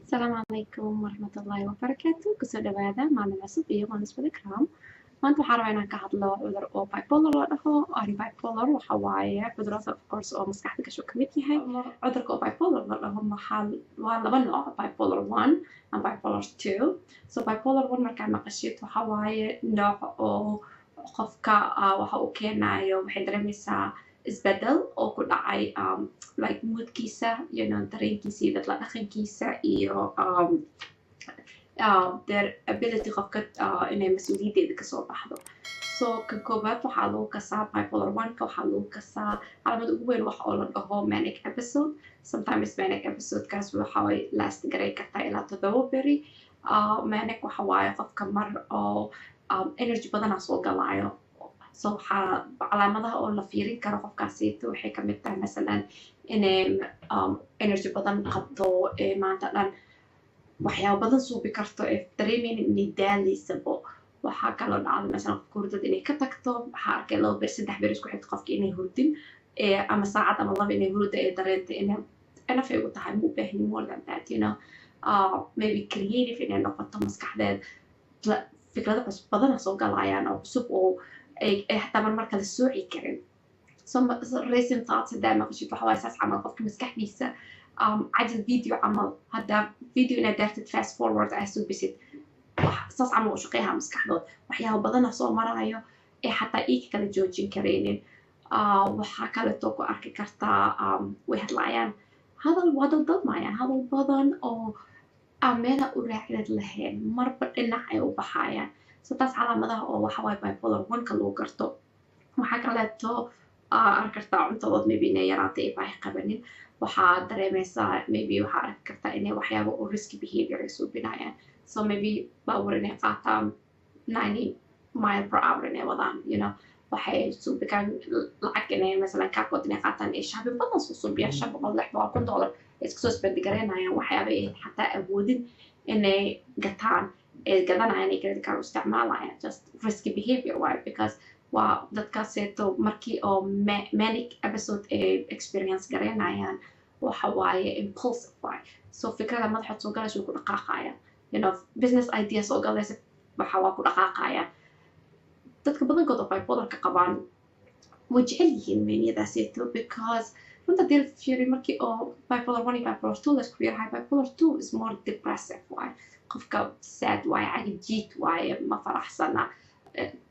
السلام عليكم ورحمة الله وبركاته kusoo dhawaada maalin cusub iyo nisbada kram maanta waxaan rabaa inaan ka hadlo cudur oo bipolar la dhaho bipolar waxa waaye cudurada of course oo maskaxda gasho ka mid yahay cudurka oo bipolar la dhaho waa laba nooc bipolar 1 and bipolar 2 so bipolar 1 markaa maqashid waxa waaye nooc oo qofka waxa uu keenayo waxay dareemaysaa isbedel oo ku dhacay like moodkiisa dareenkiisa iyo dadla dhaqankiisa iyo their ability qofka inay mas-uuliyadeeda kasoo baxdo so kan koobaad waxaa lagu kasaa bipolar 1ka waxaa lagu kasaa calaamad ugu weyn wax oo la dhaho manic episode sometimes manic episodekaas waxay last garay kartaa ilaa 7 beri manic waxa waaye qofka mar oo energy badana soo galaayo so waxaa calaamadaha oo la fiirin karo qofkaasiito waxay ka mid tahay masalan inay energy badan qabto maanta dhan waxyaabo badan suubi karto dareemayna inay daalaysabo waxaa kaloo dhacda masalan qofka hurdada inay ka tagto waxaa arkay 2 ber 3 ber isku xigta qofka inay hurdin ama saacad ama 2 inay hurda ay dareento inay enough ay u tahay ma u baahni more than that maybe creative inay noqoto maskaxdeed fikrado cusub badana soo galayaan oo cusub oo ay xataa mar kale sooci karin racing thoughts hadaa maqashid waxa waaye saas camal qofka maskaxdiisa cajal video camal haddaa video inaad daartid fast forward aa suubisid saas camal u shaqeeyaha maskaxdood waxyaaba badana soo marayo ee xataa iika kala joojin karaynin waxaa kaleetoo ku arki kartaa way hadlaayaan hadal dadmayaan hadal badan oo meela u raacdad lahayn marba dhinac ay u baxayaan so taas calaamadaha oo waxa waaye bipolar 1ka lagu garto waxaa kaleeto arki kartaa cuntadood maybe inay yaraatay ay baahi qabanin waxaa dareemaysaa maybe waxaa arki kartaa inay waxyaaba oo risky behavior ay suubinayaan so maybe baawar inay qaataan 90 mile per hour inay wadaan waxay suubikaan lacag inay masalan kaarkood inay qaataan ay shaabi badan soo suubiyaa $500 iska soo spendgareynayaan waxyaaba ay xataa awoodin inay gataan gadanayaan ay credit card u isticmaalayaan just risky behavior waaye because waa dadkaaseeto markii oo manic episode ay experience gareynayaan waxa waaye impulsive waaye so fikrada madaxood soo galaysa way ku dhaqaaqayaan business idea soo galaysa waxa waa ku dhaqaaqayaan dadka badankood oo bipolarka qabaan way jecel yihiin maniyadaaseeto because runta deel fury markii oo bipolar 1 iyo bipolar 2 laisku yarahay bipolar 2 is more depressive waaye qofka sad waaye cagijiid waaye ma faraxsana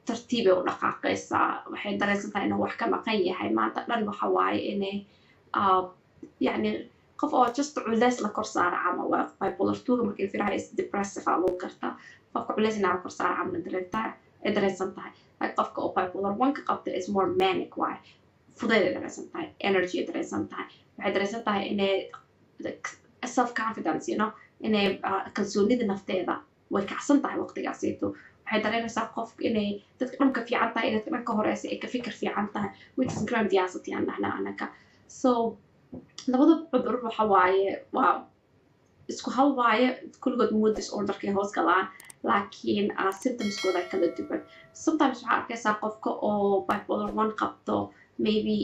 tartiibay u dhaqaaqaysaa waxay dareensantahay inuu wax ka maqan yahay maanta dhan waxa waaye inay yani qof oo just culeys la kor saara camal waa bipolar 2 markii firaha is depressive aa lagu gartaa qofka culeys inaa la kor saara camal ay dareensan tahay like qofka oo bipolar 1ka qabta is more manic waaye fudeed ay dareensan tahay energy ay dareensan tahay waxay dareensan tahay inay self confidence inay kalsoonida nafteeda way kacsan tahay waqtigaasiito waxay dareemaysaa qofka inay dadka dhan ka fiican tahay dadka dhan ka horeysa ay ka fikir fiican tahay which is grandiosity aan dhahnaa anaka so labada cudur waxa waaye waa isku hal waaye kulligood mood disorderkay hoos galaan laakiin symptomskooda kala duwan sometimes waxaa arkaysaa qofka oo bipolar 1 qabto maybe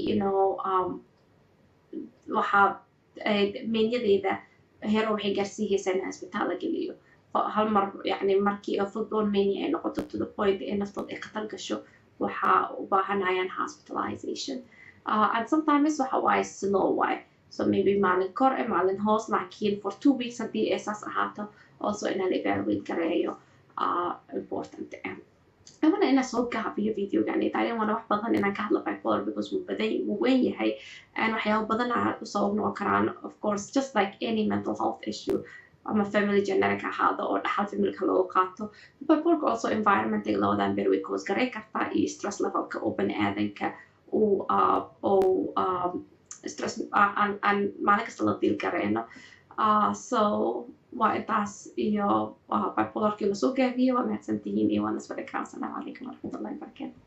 waxaa meenyadeeda hero waxay gaarsiihaysaa in isbitaal la geliyo hal mar yani markii football mania ay noqoto to the point ee naftood ay khatar gasho waxaa u baahanayaan hospitalization and sometimes waxa waaye slow waaye so maybe maalin kor maalin hoos laakiin for 2 weeks haddii ay saas ahaato also inaa la evaluate gareeyo important أنا إنا صوت كهفية فيديو يعني تعالي وأنا واحد بدن إنا كهلا bipolar because wuu weyn yahay and waxyaabo badan aa usoo noqon karaan of course just like any mental health issue ama family genetic ahaado oo dhaxal familka loogu qaato bipolarka also environmental labadan beri way cause garay kartaa iyo stress levelka oo bani aadanka stress aan maalin kasta la diil gareyno so waa intaas iyo bipolarkii lasoo gaabiyey waa mahadsantihiin iyo waa nasbada karaam. Asalaamu calaykum waraxmatullahi wabarakaatu.